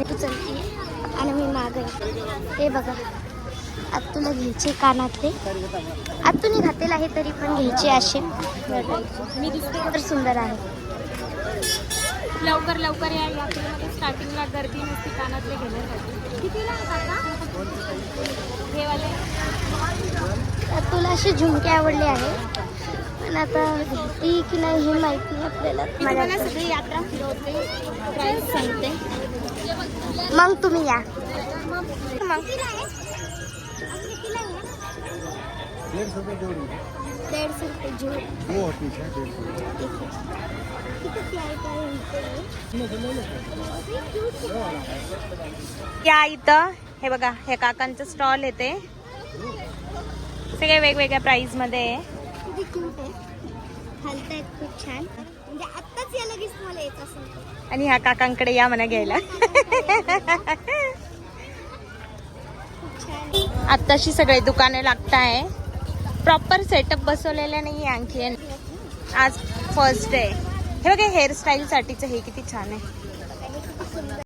तू चलती आणि मी मागे. हे बघा आता तुला घ्यायचे कानातले. आतून घातेल आहे तरी पण घ्यायचे असे. मी दिसते तर सुंदर आहे. लवकर लवकर या यात्रेमध्ये स्टार्टिंगला गर्दी नसती कानातले घेण्यासाठी. कितीला आहे काका हे वाले? तुला असे झुमके आवडले आहे पण आता घेती की नाही हे माहिती नाही आपल्याला. मला सगळी यात्रा फिरवते, प्राईस सांगते. मग तुम्ही या. मग 150 रुपये जोड़ी. 150 रुपये जोड़ी. वो होती है 150. या इथं हे बघा हे काकांचं स्टॉल येते. सगळे वेगवेगळ्या प्राइस मध्ये आहे. किती क्यूट आहे. हलतायत खूप छान. म्हणजे आत्ताच या लगेच मला येत असेल. आणि ह्या काकांकडे या म्हणा घ्यायला. आत्ताशी सगळे दुकाने लागताय. प्रॉपर सेटअप बसवलेला नाही आणखी. आज फर्स्ट डे. हे बघा हेअरस्टाईल साठीचं हे किती छान आहे.